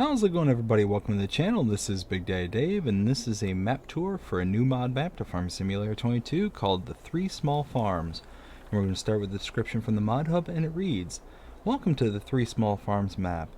How's it going, everybody? Welcome to the channel. This is Big Daddy Dave, and this is a map tour for a new mod map to Farm Simulator 22 called The Three Small Farms. And we're going to start with the description from the mod hub, and it reads, "Welcome to the Three Small Farms map.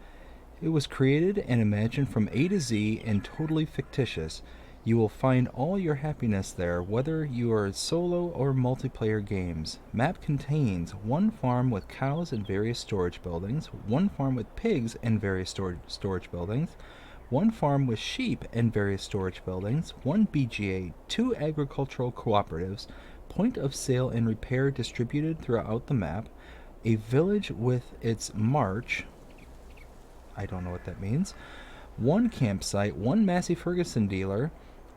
It was created and imagined from A to Z and totally fictitious. You will find all your happiness there, whether you are solo or multiplayer games. Map contains one farm with cows and various storage buildings, one farm with pigs and various storage buildings, one farm with sheep and various storage buildings, one BGA, two agricultural cooperatives, point of sale and repair distributed throughout the map, a village with its march," I don't know what that means, "one campsite, one Massey Ferguson dealer,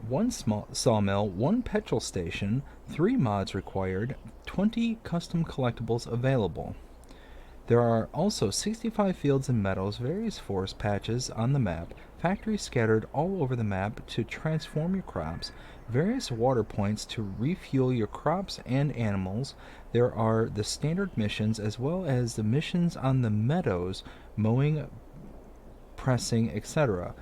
one small sawmill, one petrol station, 3 mods required, 20 custom collectibles available. There are also 65 fields and meadows, various forest patches on the map, factories scattered all over the map to transform your crops, various water points to refuel your crops and animals. There are the standard missions as well as the missions on the meadows, mowing, pressing, etc.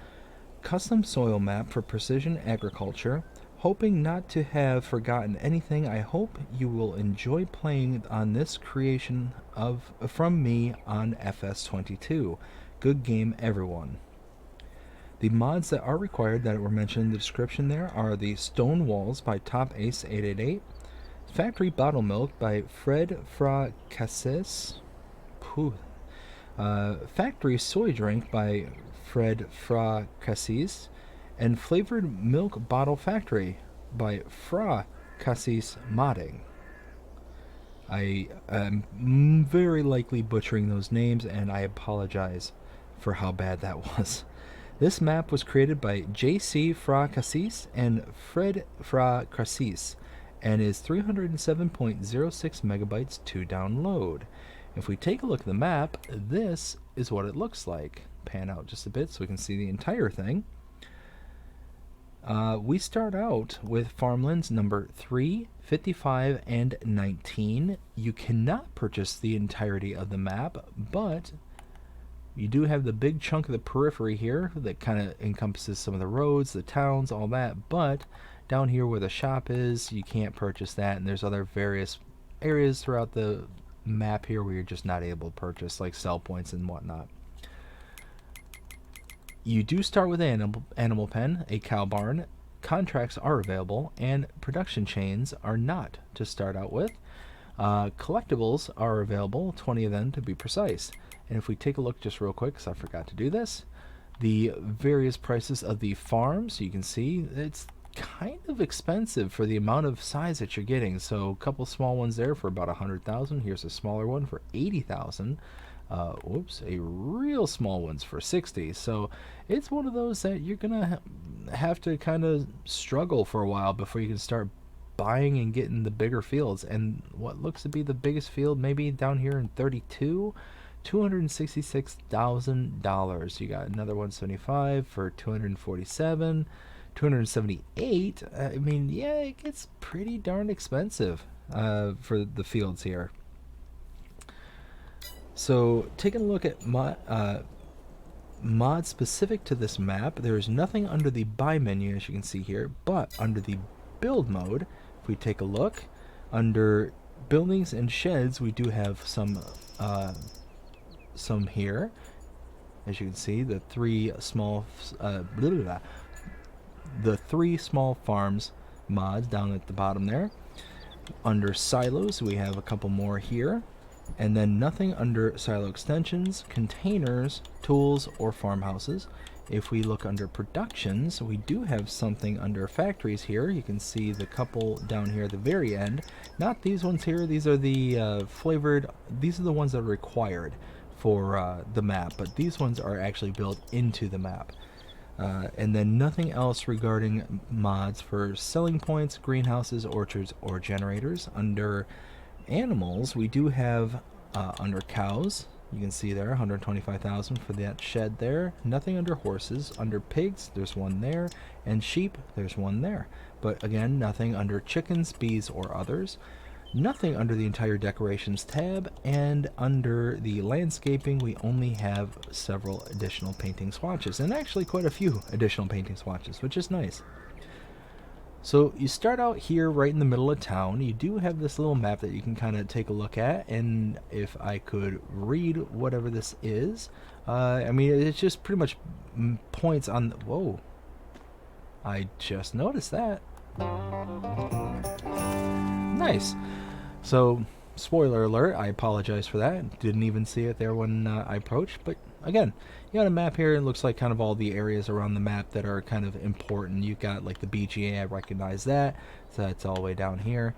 Custom soil map for precision agriculture. Hoping not to have forgotten anything, I hope you will enjoy playing on this creation from me on FS22. Good game, everyone." The mods that are required that were mentioned in the description there are the Stone Walls by Top Ace 888, Factory Bottle Milk by Fred Fra-Cassés, Factory Soy Drink by Fred Fra-Cassés, and Flavored Milk Bottle Factory by Fra-Cassés Modding. I am very likely butchering those names, and I apologize for how bad that was. This map was created by JC Fra-Cassés and Fred Fra-Cassés and is 307.06 megabytes to download. If we take a look at the map, this is what it looks like. Pan out just a bit so we can see the entire thing. We start out with farmlands number 3, 55, and 19. You cannot purchase the entirety of the map, but you do have the big chunk of the periphery here that kind of encompasses some of the roads, the towns, all that. But down here where the shop is, you can't purchase that, and there's other various areas throughout the map here where you're just not able to purchase, like sell points and whatnot. You do start with an animal pen, a cow barn. Contracts are available, and production chains are not to start out with. Collectibles are available, 20 of them to be precise. And if we take a look just real quick, because I forgot to do this, the various prices of the farms, you can see it's kind of expensive for the amount of size that you're getting. So a couple small ones there for about 100,000. Here's a smaller one for 80,000. A real small one's for 60. So it's one of those that you're gonna have to kind of struggle for a while before you can start buying and getting the bigger fields. And what looks to be the biggest field, maybe down here in 32, $266,000. You got another 175 for 247. 278. I mean, yeah, it gets pretty darn expensive for the fields here. So taking a look at mods specific to this map, there is nothing under the buy menu, as you can see here, but under the build mode, if we take a look under buildings and sheds, we do have some here. As you can see, the three small farms mods down at the bottom there. Under silos, we have a couple more here, and then nothing under silo extensions, containers, tools, or farmhouses. If we look under productions, we do have something under factories here. You can see the couple down here at the very end. Not these ones here. These are the flavored. These are the ones that are required for the map, but these ones are actually built into the map. And then nothing else regarding mods for selling points, greenhouses, orchards, or generators. Under animals, we do have under cows, you can see there 125,000 for that shed there. Nothing under horses. Under pigs, there's one there, and sheep, there's one there. But again, nothing under chickens, bees, or others. Nothing under the entire decorations tab, and under the landscaping we only have several additional painting swatches, and actually quite a few additional painting swatches, which is nice. So you start out here right in the middle of town. You do have this little map that you can kind of take a look at, and if I could read whatever this is, I mean, it's just pretty much points on the, whoa, I just noticed that. Nice. So, spoiler alert, I apologize for that. Didn't even see it there when I approached, but again, you got a map here. It looks like kind of all the areas around the map that are kind of important. You've got like the BGA, I recognize that, so that's all the way down here.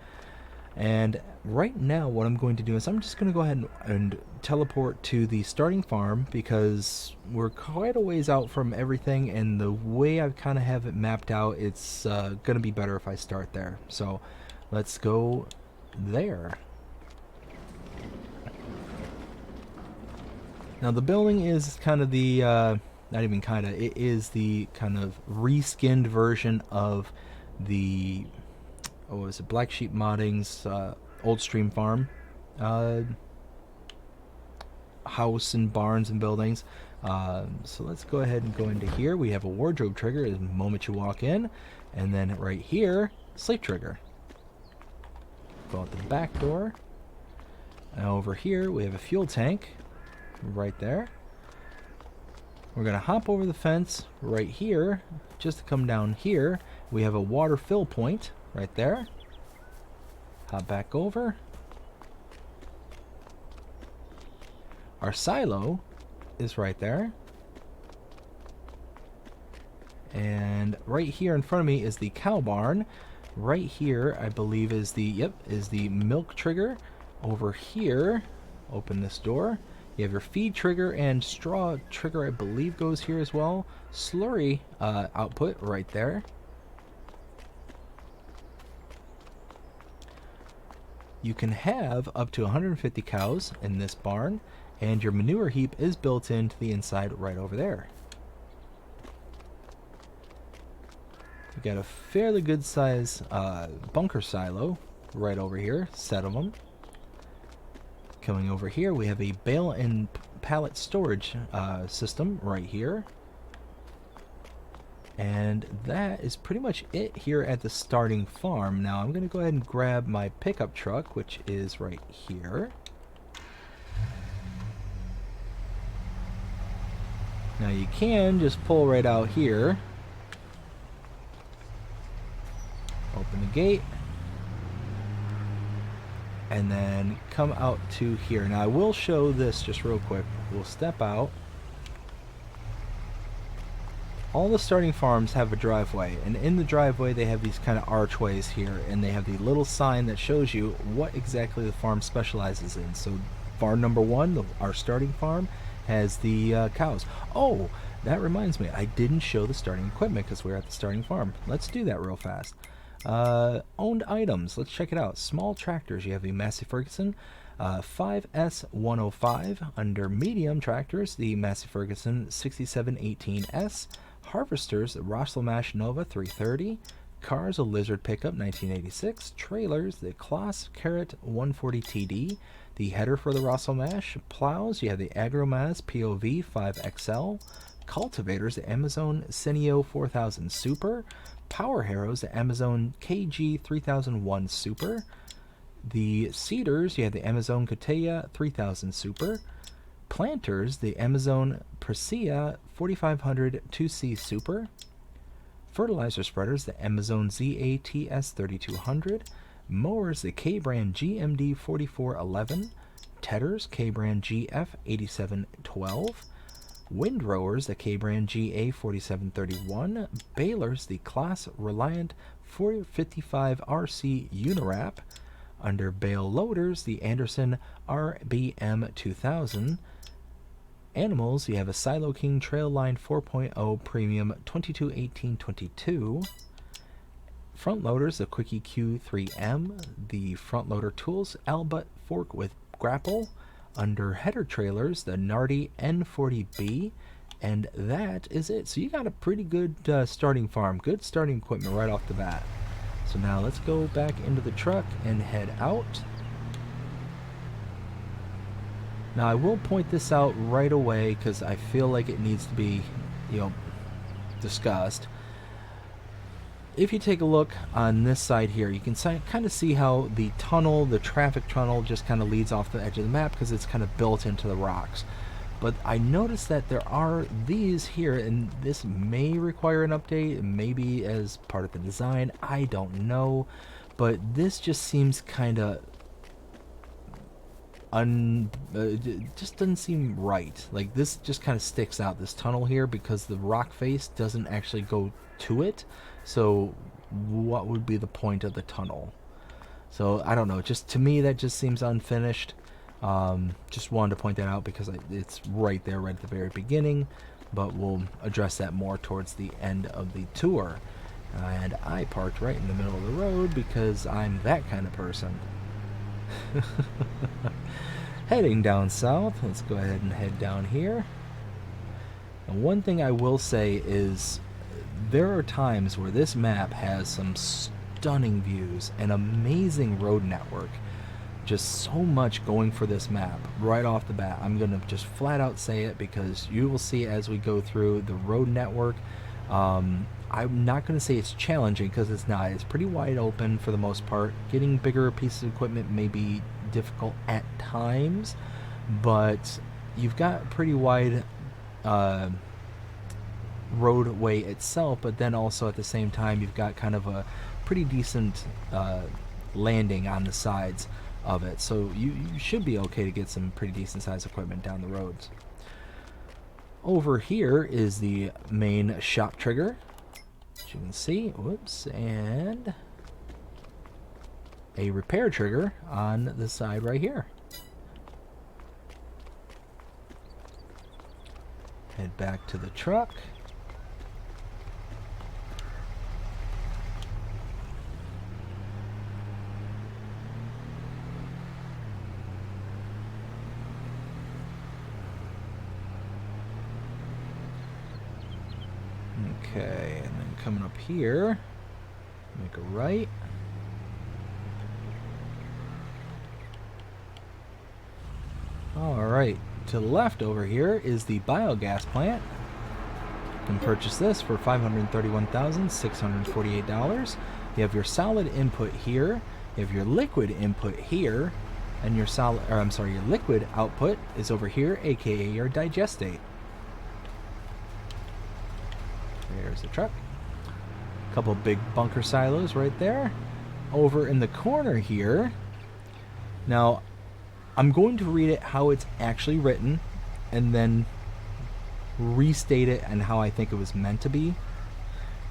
And right now what I'm going to do is I'm just going to go ahead and teleport to the starting farm, because we're quite a ways out from everything, and the way I kind of have it mapped out, it's going to be better if I start there. So let's go there. Now the building is kind of the, not even kind of, it is the kind of reskinned version of the, what was it, Black Sheep Modding's Old Stream Farm house and barns and buildings. So let's go ahead and go into here. We have a wardrobe trigger the moment you walk in, and then right here, sleep trigger. Go out the back door. And over here we have a fuel tank right there. We're gonna hop over the fence right here. Just to come down here, we have a water fill point right there. Hop back over. Our silo is right there. And right here in front of me is the cow barn. Right here, I believe, is the milk trigger. Over here, open this door. You have your feed trigger, and straw trigger, I believe, goes here as well. Slurry output right there. You can have up to 150 cows in this barn, and your manure heap is built into the inside right over there. We got a fairly good size bunker silo right over here, set of them. Coming over here, we have a bale and pallet storage system right here. And that is pretty much it here at the starting farm. Now I'm going to go ahead and grab my pickup truck, which is right here. Now you can just pull right out here. Open the gate. And then come out to here. Now I will show this just real quick. We'll step out. All the starting farms have a driveway, and in the driveway they have these kind of archways here, and they have the little sign that shows you what exactly the farm specializes in. So farm number 1, our starting farm, has the cows. Oh, that reminds me, I didn't show the starting equipment because we're at the starting farm. Let's do that real fast. Owned items, let's check it out. Small tractors, you have the Massey Ferguson 5S105. Under medium tractors, the Massey Ferguson 6718S. Harvesters, the Rosselmash Nova 330. Cars, a Lizard pickup 1986. Trailers, the Kloss Carrot 140 TD. The header for the Rosselmash. Plows, you have the Agromaz POV 5XL. Cultivators, the Amazon Senio 4000 Super. Power Harrows, the Amazon KG 3001 Super. The seeders, you have the Amazon Kateya 3000 Super. Planters, the Amazon Presea 4500 2C Super. Fertilizer spreaders, the Amazon ZATS 3200. Mowers, the K-Brand GMD 4411. Tedders, K-Brand GF 8712. Windrowers, the K-Brand GA 4731. Balers, the Class Reliant 455 RC Unirap. Under bale loaders, the Anderson RBM 2000. Animals, you have a Silo King Trailline 4.0 Premium 221822. Front loaders, the Quickie Q3M. The front loader tools, Albut fork with grapple. Under header trailers, the Nardi N40B. And that is it. So you got a pretty good starting farm, good starting equipment right off the bat. So now let's go back into the truck and head out. Now I will point this out right away because I feel like it needs to be, discussed. If you take a look on this side here, you can kind of see how the tunnel, the traffic tunnel, just kind of leads off the edge of the map because it's kind of built into the rocks. But I noticed that there are these here, and this may require an update, maybe as part of the design, I don't know. But this just seems kind of just doesn't seem right. Like, this just kind of sticks out, this tunnel here, because the rock face doesn't actually go to it. So what would be the point of the tunnel? So I don't know, just to me that just seems unfinished. Just wanted to point that out because it's right there, right at the very beginning, but we'll address that more towards the end of the tour. And I parked right in the middle of the road because I'm that kind of person. Heading down south, let's go ahead and head down here. And one thing I will say is there are times where this map has some stunning views, an amazing road network, just so much going for this map right off the bat. I'm gonna just flat out say it because you will see as we go through the road network. I'm not going to say it's challenging because it's not. It's pretty wide open for the most part. Getting bigger pieces of equipment may be difficult at times, but you've got pretty wide roadway itself, but then also at the same time you've got kind of a pretty decent landing on the sides of it. So you should be okay to get some pretty decent sized equipment down the roads. Over here is the main shop trigger. As you can see, whoops, and a repair trigger on the side right here. Head back to the truck. Okay, and then coming up here, make a right. Alright, to the left over here is the biogas plant. You can purchase this for $531,648. You have your solid input here, you have your liquid input here, and your your liquid output is over here, aka your digestate. There's the truck. A couple big bunker silos right there. Over in the corner here. Now, I'm going to read it how it's actually written and then restate it and how I think it was meant to be.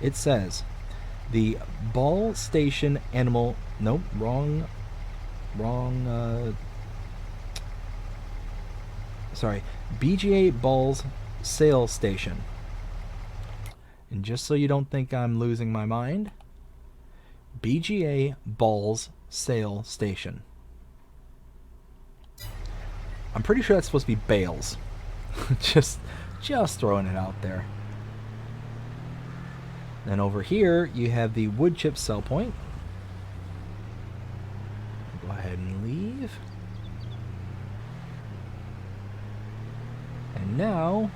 It says, the Ball Station Animal... Nope, wrong... sorry. BGA Balls Sale Station. And just so you don't think I'm losing my mind, BGA Balls Sale Station. I'm pretty sure that's supposed to be bales. just throwing it out there. Then over here, you have the wood chip sell point. Go ahead and leave. And now,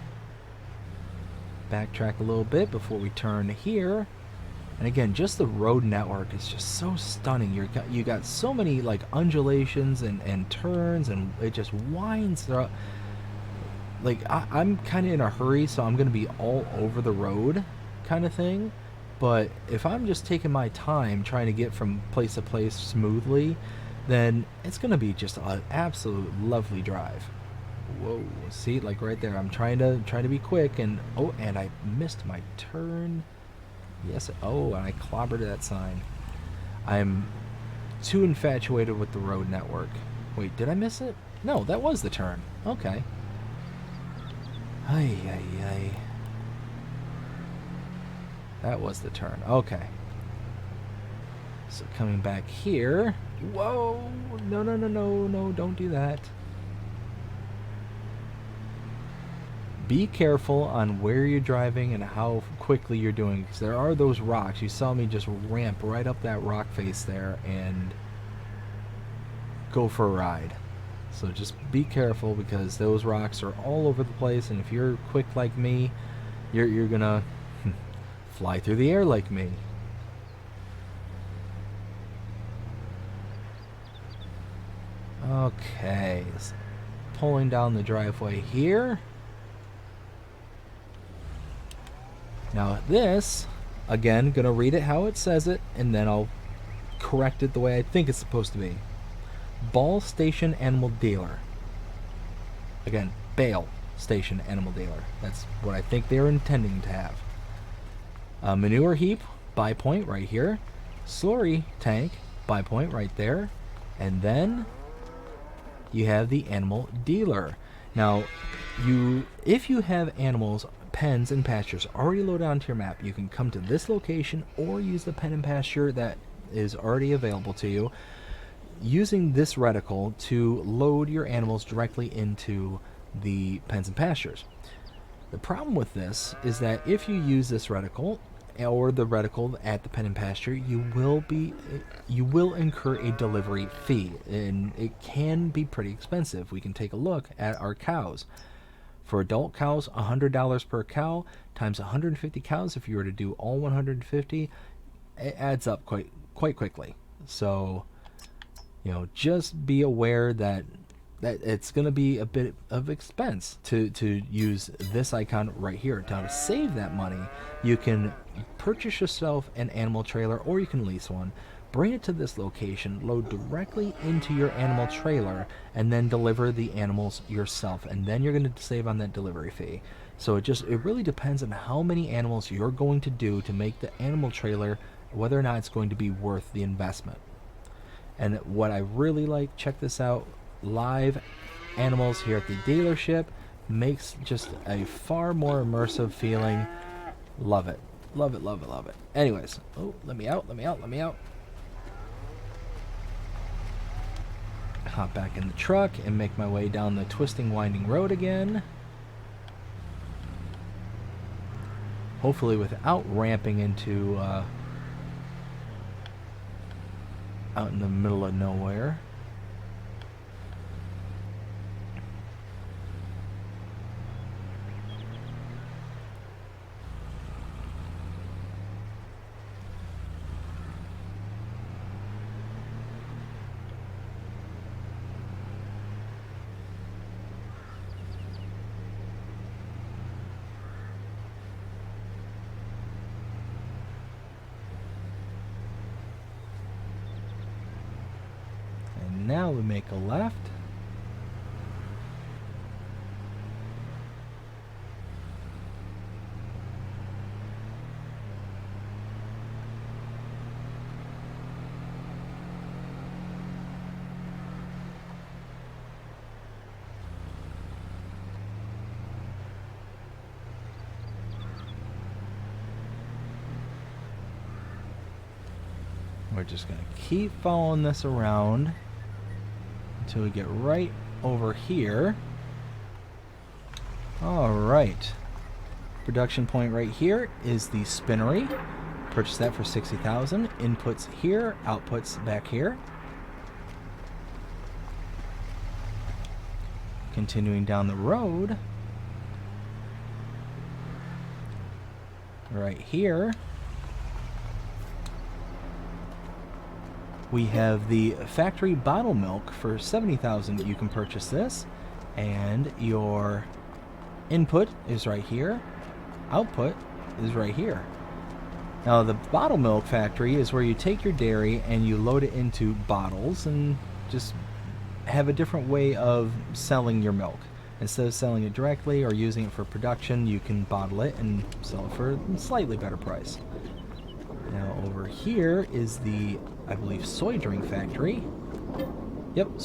backtrack a little bit before we turn here. And again, just the road network is just so stunning. You got so many like undulations and turns, and it just winds throughout. Like I'm kind of in a hurry, so I'm gonna be all over the road kind of thing. But if I'm just taking my time trying to get from place to place smoothly, then it's gonna be just an absolute lovely drive. Whoa, see, like right there, I'm trying to be quick, and oh, and I missed my turn. Yes, oh, and I clobbered that sign. I'm too infatuated with the road network. Wait, did I miss it? No, that was the turn. Okay. Ay, ay, ay. That was the turn. Okay. So coming back here. Whoa! No, no, no, no, no, don't do that. be careful on where you're driving and how quickly you're doing, because there are those rocks. You saw me just ramp right up that rock face there and go for a ride. So just be careful, because those rocks are all over the place, and if you're quick like me, you're gonna fly through the air like me. Okay, so pulling down the driveway here. Now this, again, gonna read it how it says it, and then I'll correct it the way I think it's supposed to be. Ball Station Animal Dealer. Again, Bale Station Animal Dealer. That's what I think they're intending to have. Manure heap, buy point right here. Slurry tank, buy point right there. And then you have the animal dealer. Now, if you have animals, pens, and pastures already loaded onto your map, you can come to this location or use the pen and pasture that is already available to you, using this reticle to load your animals directly into the pens and pastures. The problem with this is that if you use this reticle or the reticle at the pen and pasture, you will incur a delivery fee, and it can be pretty expensive. We can take a look at our cows. For adult cows, $100 per cow times 150 cows. If you were to do all 150, it adds up quite quickly. So, just be aware that it's going to be a bit of expense to use this icon right here. Now, to save that money, you can purchase yourself an animal trailer, or you can lease one, bring it to this location, load directly into your animal trailer, and then deliver the animals yourself, and then you're going to save on that delivery fee. So it really depends on how many animals you're going to do to make the animal trailer, whether or not it's going to be worth the investment. And what I really like, check this out, live animals here at the dealership makes just a far more immersive feeling. Love it. Love it, love it, love it. Anyways, let me out. Hop back in the truck and make my way down the twisting, winding road again. Hopefully without ramping into out in the middle of nowhere. Now we make a left. We're just going to keep following this around until we get right over here. Alright. Production point right here is the spinnery. Purchase that for $60,000. Inputs here, outputs back here. Continuing down the road. Right here, we have the factory bottle milk for $70,000. You can purchase this, and your input is right here, output is right here. Now the bottle milk factory is where you take your dairy and you load it into bottles and just have a different way of selling your milk. Instead of selling it directly or using it for production, you can bottle it and sell it for a slightly better price. Now over here is the, I believe, soy drink factory. Yep,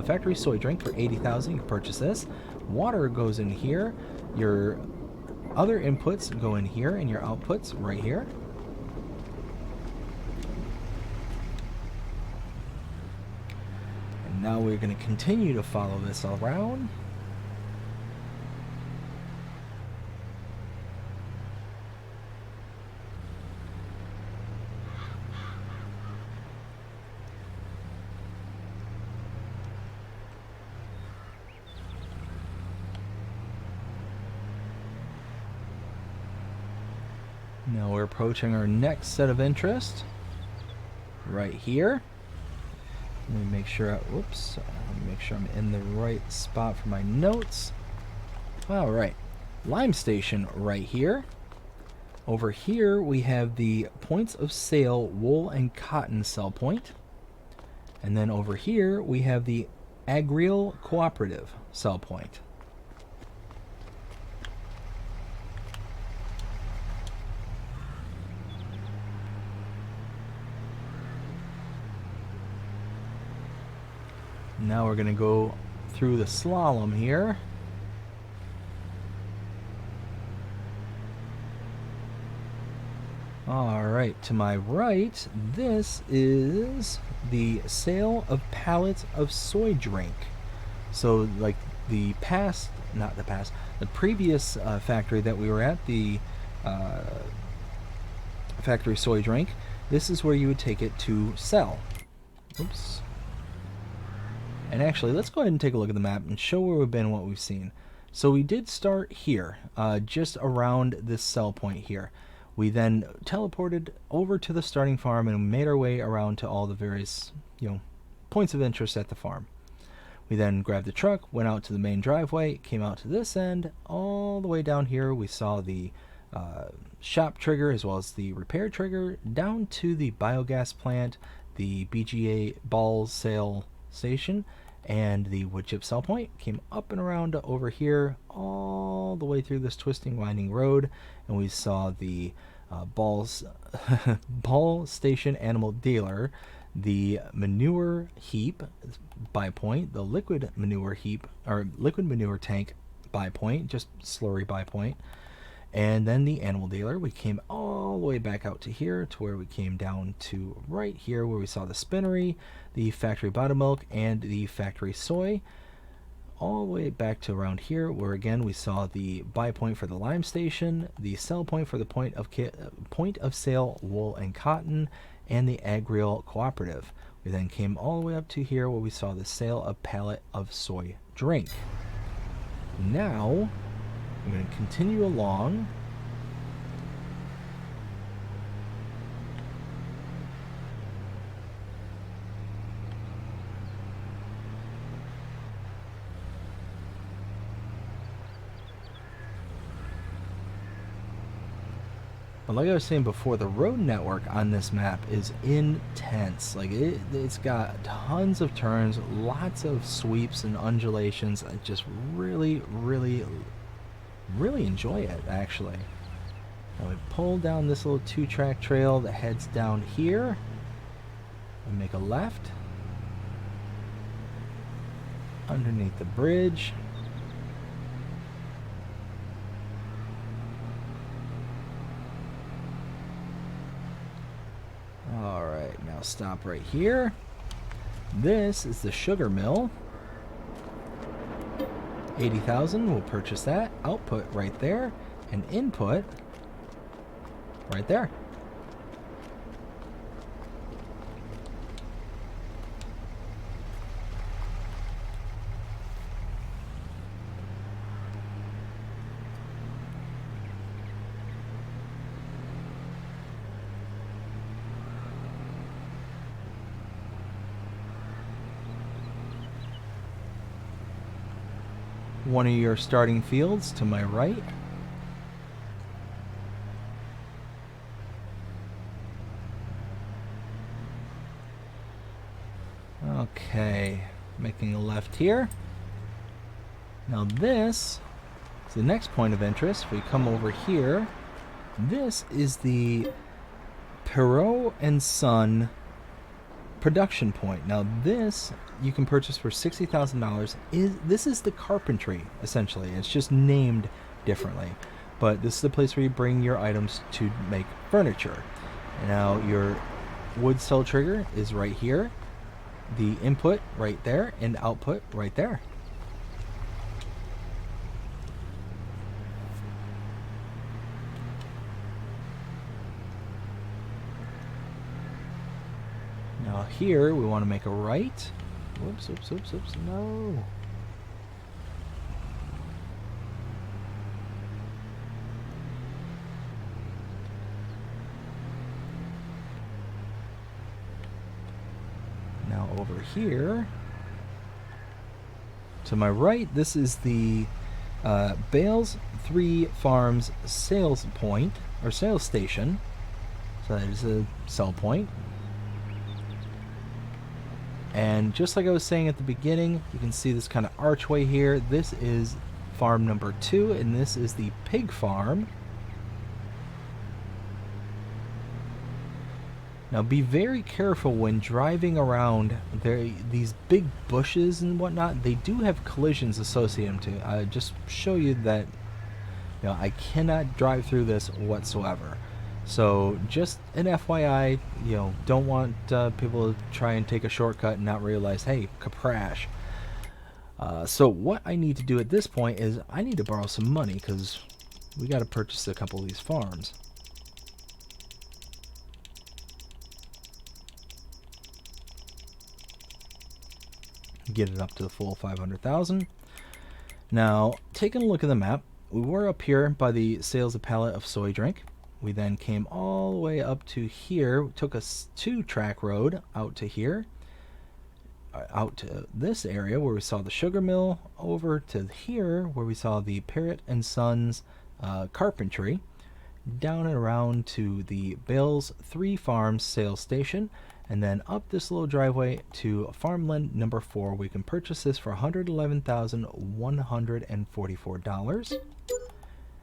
factory soy drink for $80,000. You can purchase this. Water goes in here. Your other inputs go in here, and your outputs right here. And now we're going to continue to follow this around. Now we're approaching our next set of interest right here. Let me make sure I'm in the right spot for my notes. All right, Lime Station right here. Over here we have the points of sale wool and cotton sell point. And then over here we have the Agrial Cooperative sell point. Now we're going to go through the slalom here. Alright, to my right, this is the sale of Pallet of Soy Drink. So, like the previous factory that we were at, the factory Soy Drink, this is where you would take it to sell. Oops. And actually, let's go ahead and take a look at the map and show where we've been and what we've seen. So we did start here, just around this sell point here. We then teleported over to the starting farm and made our way around to all the various, points of interest at the farm. We then grabbed the truck, went out to the main driveway, came out to this end, all the way down here. We saw the shop trigger as well as the repair trigger, down to the biogas plant, the BGA balls sale station, and the wood chip sell point. Came up and around to over here, all the way through this twisting, winding road, and we saw the ball station animal dealer, the manure heap buy point, the liquid manure heap or liquid manure tank buy point, just slurry buy point, and then the animal dealer. We came all the way back out to here to where we came down to right here where we saw the spinnery, the factory buttermilk, and the factory soy. All the way back to around here where again we saw the buy point for the lime station, the sell point for the point of sale wool and cotton, and the Agrial Cooperative. We then came all the way up to here where we saw the sale of Pallet of Soy Drink. Now I'm going to continue along. But like I was saying before, the road network on this map is intense. Like it's got tons of turns, lots of sweeps and undulations. I just really enjoy it, actually. Now we pull down this little 2-track trail that heads down here and make a left underneath the bridge. Alright, now stop right here. This is the sugar mill. 80,000, we'll purchase that. Output right there, and input right there. One of your starting fields to my right. Okay, making a left here. Now this is the next point of interest. If we come over here, this is the Perot and Son production point. Now this you can purchase for $60,000. This is the carpentry, essentially. It's just named differently, but this is the place where you bring your items to make furniture. Now your wood cell trigger is right here, the input right there, and output right there. Now here we want to make a right. Whoops, no. over here, to my right, this is the Bales 3 Farms sales point, or sales station. So that is a sell point. And just like I was saying at the beginning, you can see this kind of archway here. This is farm number 2, and this is the pig farm. Now be very careful when driving around these big bushes and whatnot. They do have collisions associated to. Just show you that, you know, I cannot drive through this whatsoever. So just an FYI, you know, don't want people to try and take a shortcut and not realize, hey, caprash. So what I need to do at this point is I need to borrow some money because we got to purchase a couple of these farms. Get it up to the full 500,000. Now, taking a look at the map, we were up here by the sales of Pallet of Soy Drink. We then came all the way up to here, took a 2-track road out to here, out to this area where we saw the sugar mill, over to here where we saw the Parrot and Sons carpentry, down and around to the Bales 3 Farms sales station, and then up this little driveway to farmland number 4. We can purchase this for $111,144.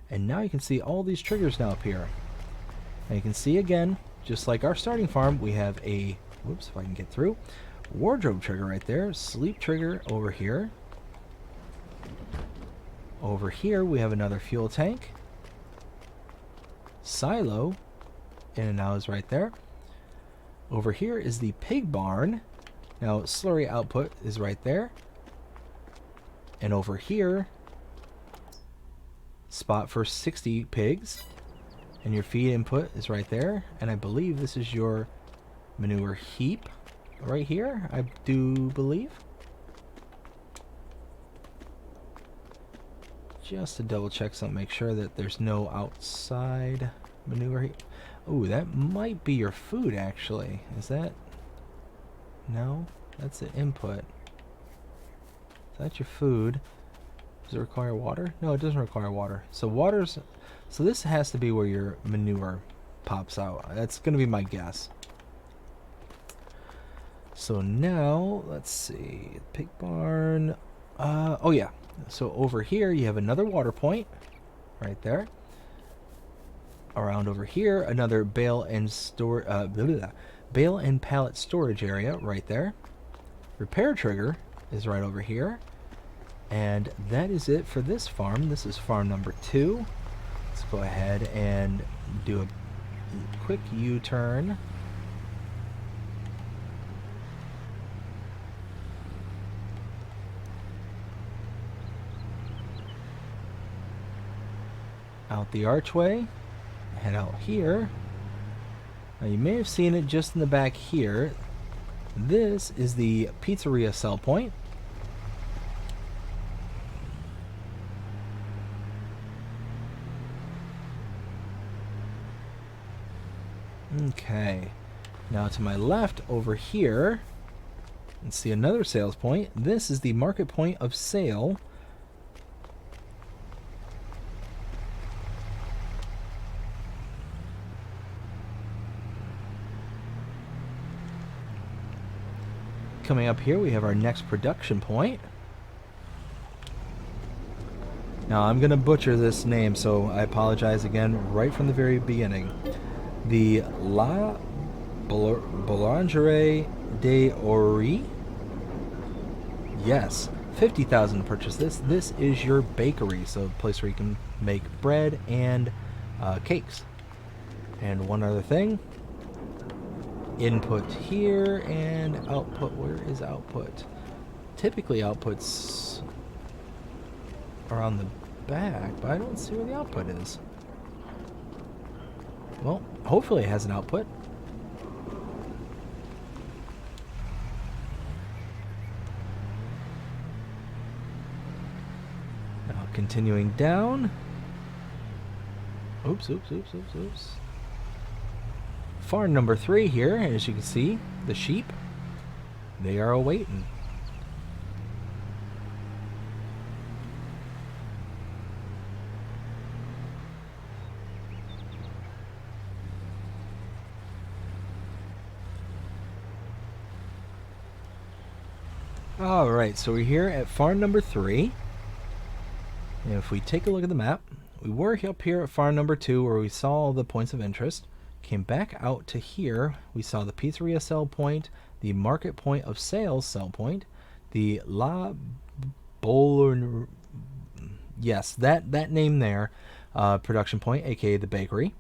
And now you can see all these triggers now appear. And you can see again, just like our starting farm, we have a, whoops, if I can get through, wardrobe trigger right there, sleep trigger over here. Over here we have another fuel tank. Silo, in and out is right there. Over here is the pig barn. Now slurry output is right there. And over here, spot for 60 pigs. And your feed input is right there. And I believe this is your manure heap right here, I do believe. Just to double check something, make sure that there's no outside manure heap. Ooh, that might be your food actually. Is that? No, that's the input. Is that your food? Does it require water? No, it doesn't require water. So water's, so this has to be where your manure pops out. That's going to be my guess. So now, let's see, pig barn. Oh yeah. So over here you have another water point right there. Around over here, another bale and bale and pallet storage area right there. Repair trigger is right over here. And that is it for this farm. This is farm number 2. Let's go ahead and do a quick U-turn. Out the archway. Head out here. Now you may have seen it just in the back here. This is the pizzeria sell point. Okay, now to my left over here, let's see another sales point. This is the market point of sale. Coming up here, we have our next production point. Now, I'm going to butcher this name, so I apologize again right from the very beginning. The La Boulangerie de Ori. Yes, 50,000 to purchase this. This is your bakery, so a place where you can make bread and cakes. And one other thing. Input here and output. Where is output? Typically outputs are on the back, but I don't see where the output is. Well, hopefully it has an output. Now continuing down. Oops. Farm number 3 here, as you can see, the sheep. They are awaiting. Alright, so we're here at farm number 3. And if we take a look at the map, we were up here at farm number 2 where we saw all the points of interest. Came back out to here, we saw the pizzeria sell point, the market point of sales sell point, the La Boulangerie, yes, that name there, production point, aka the bakery.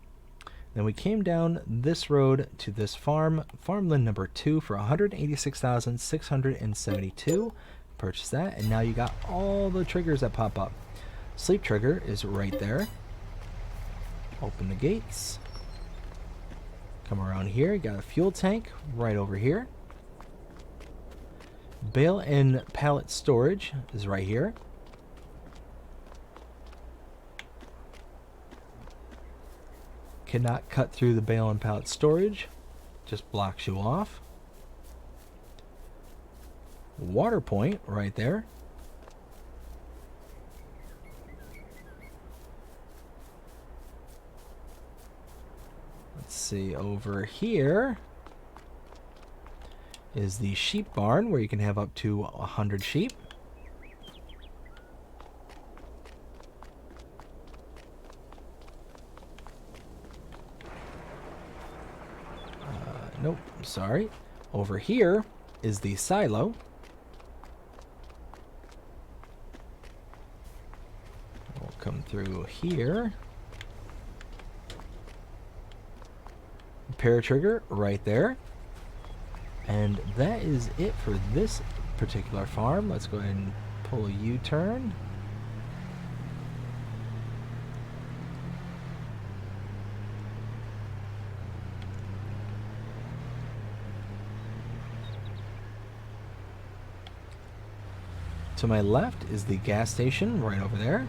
Then we came down this road to this farmland number 2 for $186,672. Purchase that, and now you got all the triggers that pop up. Sleep trigger is right there. Open the gates. Come around here, you got a fuel tank right over here. Bale and pallet storage is right here. Cannot cut through the bale and pallet storage, just blocks you off. Water point right there. Let's see, over here is the sheep barn where you can have up to 100 sheep. Nope, sorry. Over here is the silo. We'll come through here. Paratrigger right there. And that is it for this particular farm. Let's go ahead and pull a U-turn. To my left is the gas station right over there.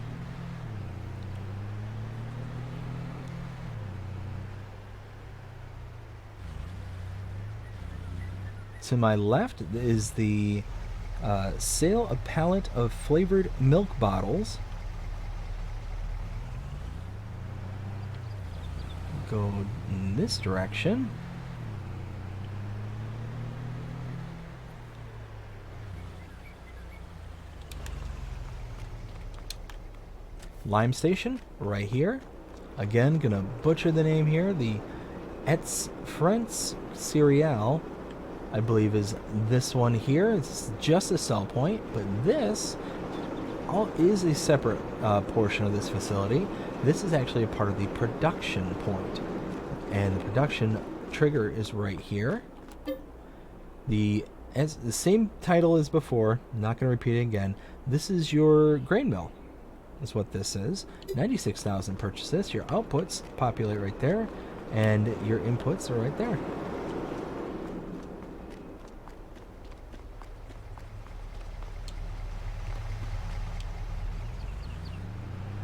To my left is the sale of pallet of flavored milk bottles. Go in this direction. Lime station right here. Again, gonna butcher the name here. The Etz France Cereal, I believe, is this one here. It's just a sell point, but this is a separate portion of this facility. This is actually a part of the production point, and the production trigger is right here. The same title as before. Not going to repeat it again. This is your grain mill. Is what this is. 96,000 purchases. Your outputs populate right there, and your inputs are right there.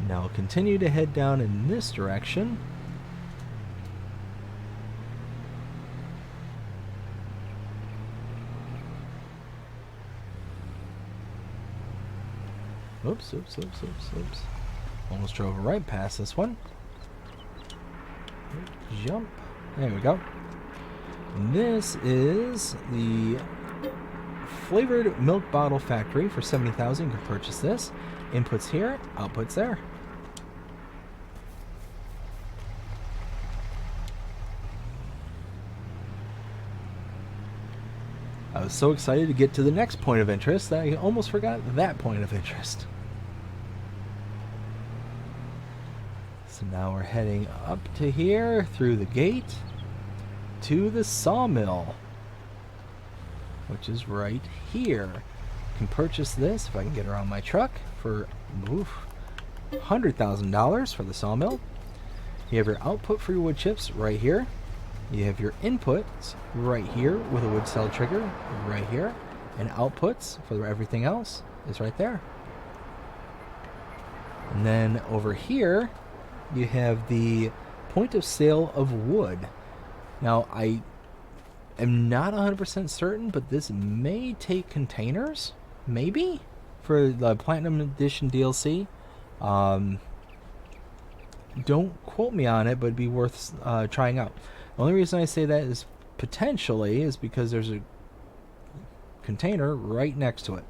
Now continue to head down in this direction. Oops. Almost drove right past this one. Jump. There we go. And this is the flavored milk bottle factory for 70,000. You can purchase this. Inputs here, outputs there. I was so excited to get to the next point of interest that I almost forgot that point of interest. So now we're heading up to here, through the gate, to the sawmill, which is right here. You can purchase this, if I can get around my truck, for $100,000 for the sawmill. You have your output for your wood chips right here. You have your inputs right here with a wood cell trigger right here, and outputs for everything else is right there. And then over here you have the point of sale of wood. Now I am not 100% certain, but this may take containers, maybe, for the Platinum Edition DLC. Don't quote me on it, but it'd be worth trying out. The only reason I say that is potentially is because there's a container right next to it.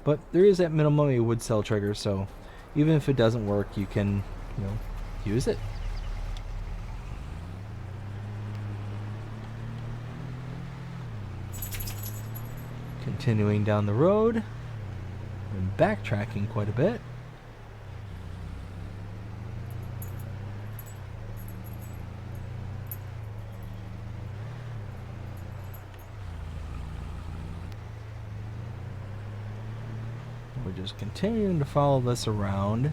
But there is at minimum a wood cell trigger, so even if it doesn't work, you can, use it. Continuing down the road and backtracking quite a bit. We're just continuing to follow this around.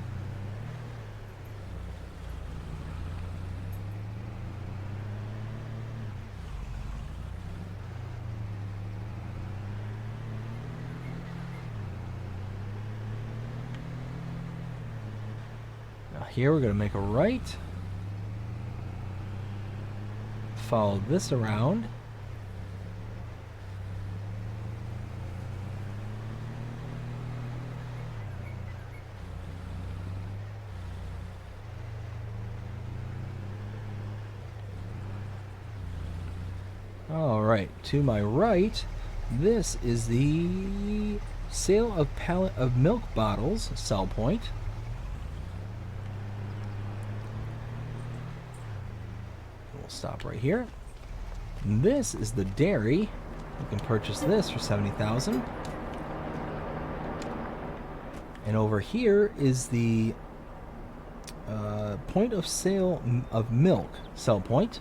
Now here we're going to make a right. Follow this around. Alright, to my right, this is the sale of pallet of milk bottles sell point. We'll stop right here. This is the dairy. You can purchase this for 70,000. And over here is the point of sale of milk sell point.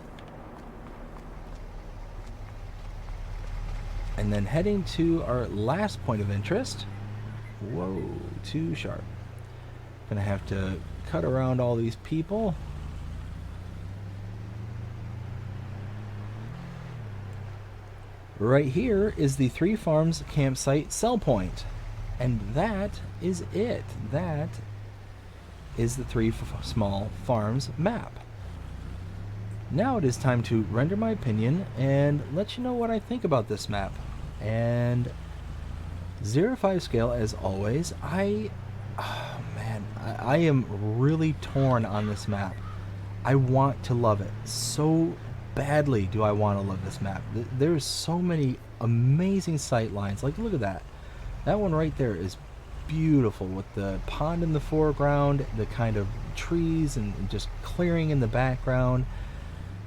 And then heading to our last point of interest. Whoa, too sharp. Gonna have to cut around all these people. Right here is the Three Farms campsite sell point. And that is it. That is the Three Small Farms map. Now it is time to render my opinion and let you know what I think about this map. And 0 to 5 scale, as always, I am really torn on this map. I want to love it so badly. Do I want to love this map? There's so many amazing sight lines. Like, look at that. That one right there is beautiful with the pond in the foreground, the kind of trees and just clearing in the background.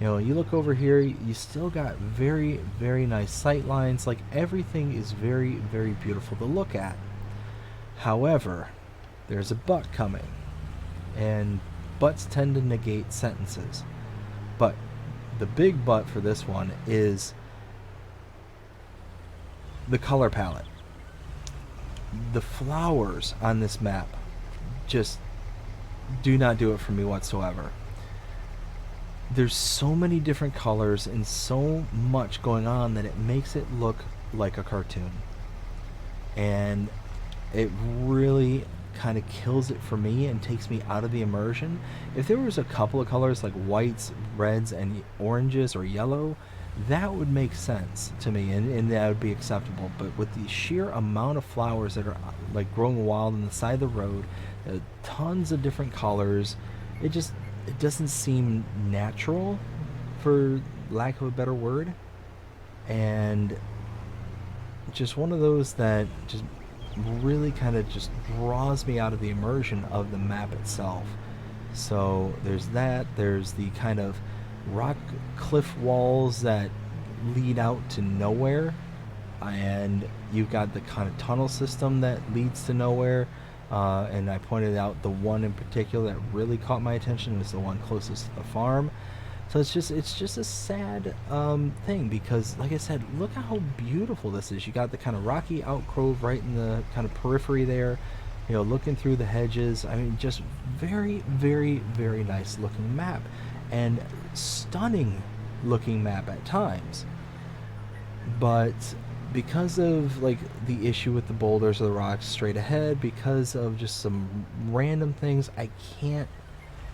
You look over here, you still got very, very nice sight lines. Like, everything is very, very beautiful to look at. However, there's a but coming. And buts tend to negate sentences. But the big but for this one is the color palette. The flowers on this map just do not do it for me whatsoever. There's so many different colors and so much going on that it makes it look like a cartoon. And it really kind of kills it for me and takes me out of the immersion. If there was a couple of colors like whites, reds, and oranges or yellow, that would make sense to me and that would be acceptable. But with the sheer amount of flowers that are like growing wild on the side of the road, tons of different colors, it doesn't seem natural, for lack of a better word, and just one of those that just really kind of just draws me out of the immersion of the map itself. So there's that. There's the kind of rock cliff walls that lead out to nowhere, and you've got the kind of tunnel system that leads to nowhere. And I pointed out the one in particular that really caught my attention was the one closest to the farm. So it's just a sad thing, because like I said, look at how beautiful this is. You got the kind of rocky outgrowth right in the kind of periphery there, looking through the hedges. I mean, just very, very, very nice looking map, and stunning looking map at times. But because of like the issue with the boulders or the rocks straight ahead, because of just some random things, I can't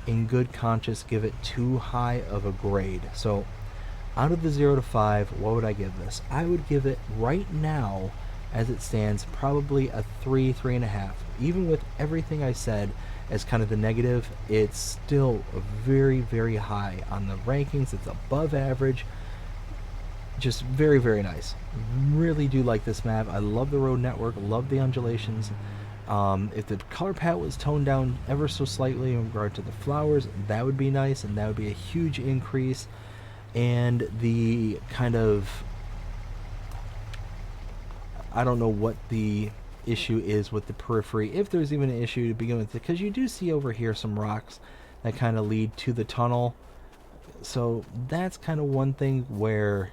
in good conscience give it too high of a grade. So Out of the 0 to 5, what would I give this? I would give it right now, as it stands, probably a 3, 3.5. Even with everything I said as kind of the negative, it's still very, very high on the rankings. It's above average. Just very, very nice. Really do like this map. I love the road network, love the undulations. If the color palette was toned down ever so slightly in regard to the flowers, that would be nice, and that would be a huge increase. And the kind of, I don't know what the issue is with the periphery, if there's even an issue to begin with, because you do see over here some rocks that kind of lead to the tunnel. So that's kind of one thing where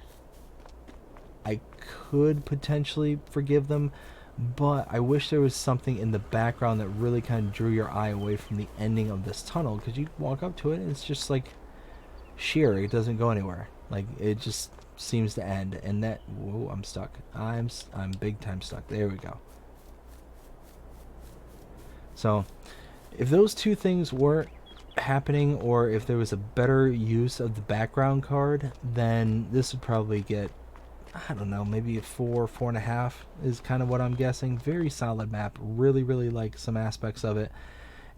I could potentially forgive them, but I wish there was something in the background that really kind of drew your eye away from the ending of this tunnel, because you walk up to it and it's just like sheer. It doesn't go anywhere. Like, it just seems to end. And that, whoa, I'm stuck. I'm big time stuck. There we go. So if those two things weren't happening, or if there was a better use of the background card, then this would probably get, I don't know, maybe a 4, 4.5 is kind of what I'm guessing. Very solid map. Really, really like some aspects of it.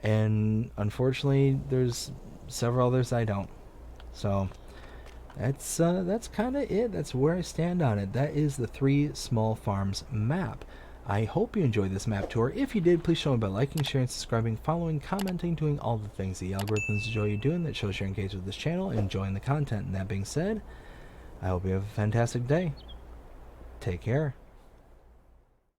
And unfortunately, there's several others I don't. So that's kind of it. That's where I stand on it. That is the 3 Small Farms map. I hope you enjoyed this map tour. If you did, please show me by liking, sharing, subscribing, following, commenting, doing all the things the algorithms enjoy you doing that shows you're engaged with this channel and enjoying the content. And that being said, I hope you have a fantastic day. Take care.